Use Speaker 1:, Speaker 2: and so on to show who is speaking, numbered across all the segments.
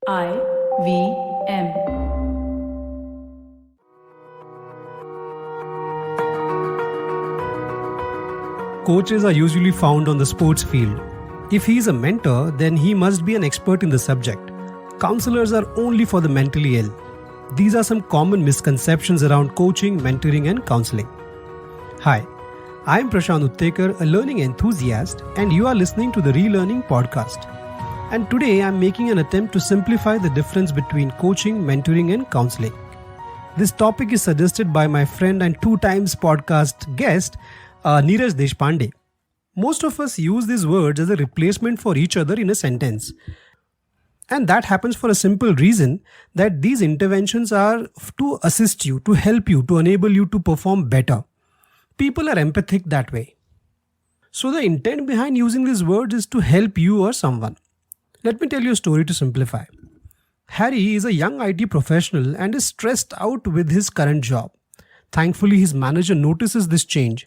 Speaker 1: IVM.
Speaker 2: Coaches are usually found on the sports field. If he is a mentor, then he must be an expert in the subject. Counselors are only for the mentally ill. These are some common misconceptions around coaching, mentoring, and counseling. Hi, I am Prashant Uttekar, a learning enthusiast, and you are listening to the Relearning Podcast. And today I am making an attempt to simplify the difference between coaching, mentoring, and counseling. This topic is suggested by my friend and 2 times podcast guest, Neeraj Deshpande. Most of us use these words as a replacement for each other in a sentence. And that happens for a simple reason that these interventions are to assist you, to help you, to enable you to perform better. People are empathic that way. So the intent behind using these words is to help you or someone. Let me tell you a story to simplify. Harry is a young IT professional and is stressed out with his current job. Thankfully, his manager notices this change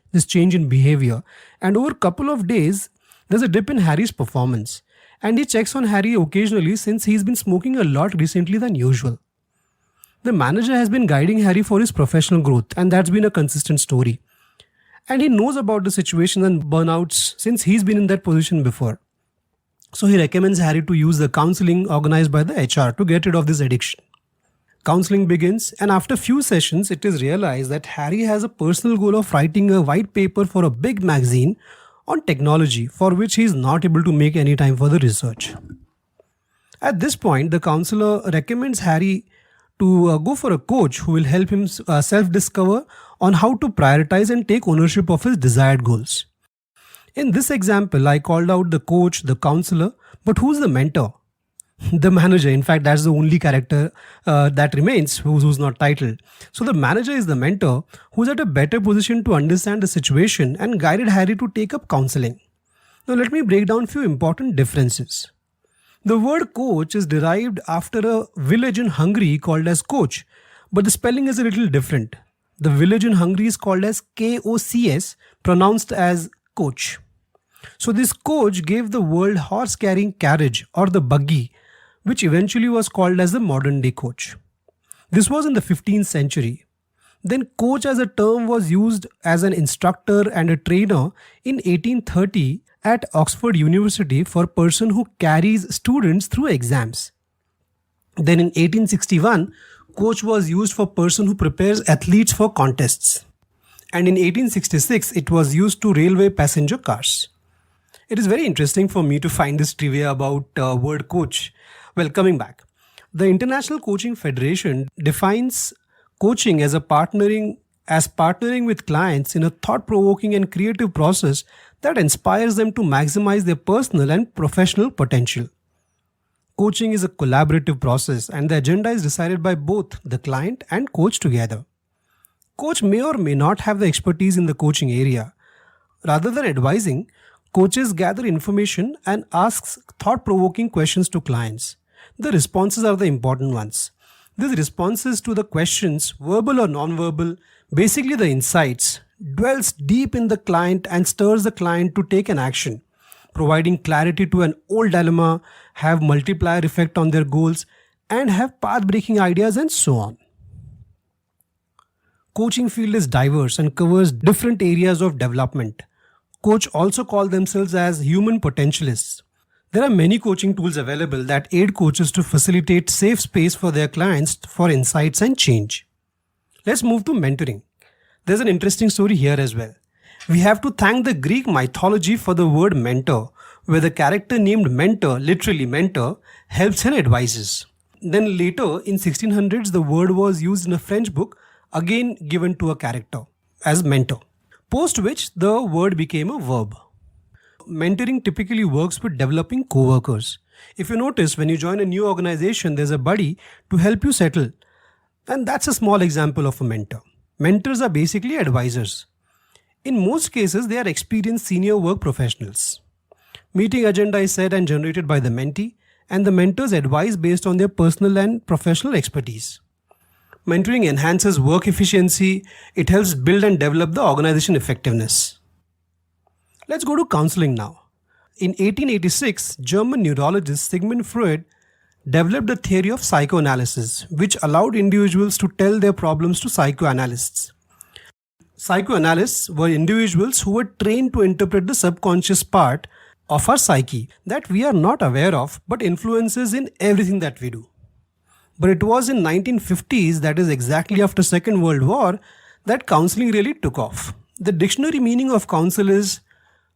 Speaker 2: in behavior, and over a couple of days, there's a dip in Harry's performance. And he checks on Harry occasionally since he's been smoking a lot recently than usual. The manager has been guiding Harry for his professional growth, and that's been a consistent story. And he knows about the situation and burnouts since he's been in that position before. So he recommends Harry to use the counseling organized by the HR to get rid of this addiction. Counseling begins, and after few sessions, it is realized that Harry has a personal goal of writing a white paper for a big magazine on technology, for which he is not able to make any time for the research. At this point, the counselor recommends Harry to go for a coach who will help him self-discover on how to prioritize and take ownership of his desired goals. In this example, I called out the coach, the counselor, but who's the mentor? The manager. In fact, that's the only character that remains who's not titled. So the manager is the mentor who's at a better position to understand the situation and guided Harry to take up counseling. Now let me break down a few important differences. The word coach is derived after a village in Hungary called as Koch, but the spelling is a little different. The village in Hungary is called as Kocs, pronounced as coach. So this coach gave the world horse-carrying carriage or the buggy, which eventually was called as the modern-day coach. This was in the 15th century. Then coach as a term was used as an instructor and a trainer in 1830 at Oxford University for a person who carries students through exams. Then in 1861, coach was used for a person who prepares athletes for contests. And in 1866, it was used to railway passenger cars. It is very interesting for me to find this trivia about word coach. Well, coming back, the International Coaching Federation defines coaching as partnering with clients in a thought-provoking and creative process that inspires them to maximize their personal and professional potential. Coaching is a collaborative process, and the agenda is decided by both the client and coach together. Coach may or may not have the expertise in the coaching area. Rather than advising, coaches gather information and ask thought-provoking questions to clients. The responses are the important ones. These responses to the questions, verbal or non-verbal, basically the insights, dwells deep in the client and stirs the client to take an action, providing clarity to an old dilemma, have multiplier effect on their goals, and have path-breaking ideas and so on. Coaching field is diverse and covers different areas of development. Coach also call themselves as human potentialists. There are many coaching tools available that aid coaches to facilitate safe space for their clients for insights and change. Let's move to mentoring. There's an interesting story here as well. We have to thank the Greek mythology for the word mentor, where the character named Mentor, literally mentor, helps and advises. Then later in 1600s, the word was used in a French book, again given to a character as mentor. Post which the word became a verb. Mentoring typically works with developing co-workers. If you notice, when you join a new organization, there's a buddy to help you settle. And that's a small example of a mentor. Mentors are basically advisors. In most cases, they are experienced senior work professionals. Meeting agenda is set and generated by the mentee, and the mentors advise based on their personal and professional expertise. Mentoring enhances work efficiency. It helps build and develop the organization effectiveness. Let's go to counseling now. In 1886, German neurologist Sigmund Freud developed a theory of psychoanalysis, which allowed individuals to tell their problems to psychoanalysts. Psychoanalysts were individuals who were trained to interpret the subconscious part of our psyche that we are not aware of but influences in everything that we do. But it was in 1950s, that is exactly after Second World War, that counseling really took off. The dictionary meaning of counsel is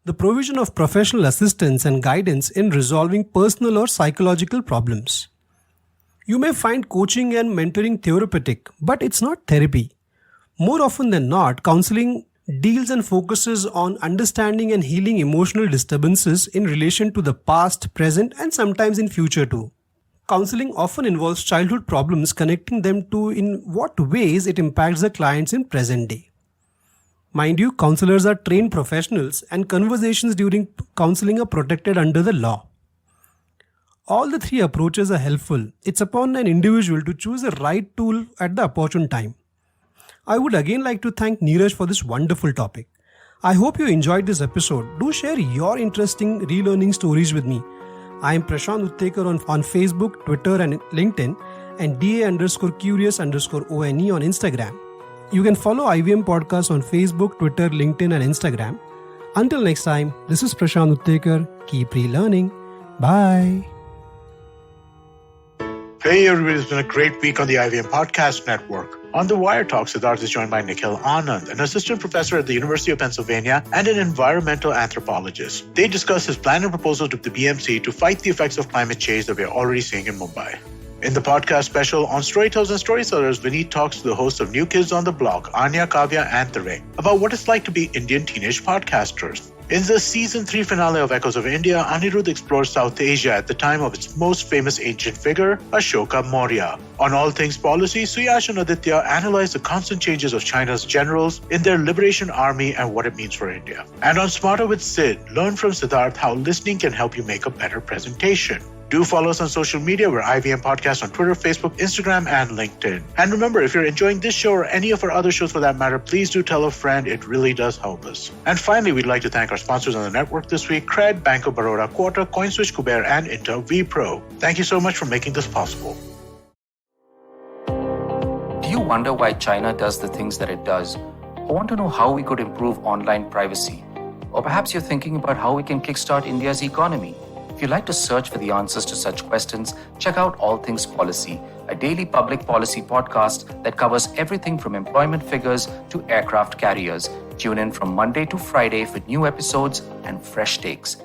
Speaker 2: the provision of professional assistance and guidance in resolving personal or psychological problems. You may find coaching and mentoring therapeutic, but it's not therapy. More often than not, counseling deals and focuses on understanding and healing emotional disturbances in relation to the past, present, and sometimes in future too. Counseling often involves childhood problems, connecting them to in what ways it impacts the clients in present day. Mind you, counselors are trained professionals and conversations during counseling are protected under the law. All the three approaches are helpful. It's upon an individual to choose the right tool at the opportune time. I would again like to thank Neeraj for this wonderful topic. I hope you enjoyed this episode. Do share your interesting relearning stories with me. I am Prashant Uttekar on Facebook, Twitter and LinkedIn, and DA_curious_ONE on Instagram. You can follow IVM Podcast on Facebook, Twitter, LinkedIn and Instagram. Until next time, this is Prashant Uttekar. Keep relearning. Bye.
Speaker 1: Hey everybody, it's been a great week on the IVM Podcast Network. On the Wire Talk, Siddharth is joined by Nikhil Anand, an assistant professor at the University of Pennsylvania and an environmental anthropologist. They discuss his plan and proposal to the BMC to fight the effects of climate change that we are already seeing in Mumbai. In the podcast special on Storytellers and Storytellers, Vineet talks to the hosts of New Kids on the Block, Anya, Kavya and Tarek, about what it's like to be Indian teenage podcasters. In the season 3 finale of Echoes of India, Anirudh explores South Asia at the time of its most famous ancient figure, Ashoka Maurya. On All Things Policy, Suyash and Aditya analyze the constant changes of China's generals in their liberation army and what it means for India. And on Smarter with Sid, learn from Siddharth how listening can help you make a better presentation. Do follow us on social media. We're IVM Podcast on Twitter, Facebook, Instagram, and LinkedIn. And remember, if you're enjoying this show or any of our other shows for that matter, please do tell a friend. It really does help us. And finally, we'd like to thank our sponsors on the network this week, Cred, Bank of Baroda, Quota, CoinSwitch, Kuber, and Intel vPro. Thank you so much for making this possible.
Speaker 3: Do you wonder why China does the things that it does? Or want to know how we could improve online privacy? Or perhaps you're thinking about how we can kickstart India's economy. If you'd like to search for the answers to such questions, check out All Things Policy, a daily public policy podcast that covers everything from employment figures to aircraft carriers. Tune in from Monday to Friday for new episodes and fresh takes.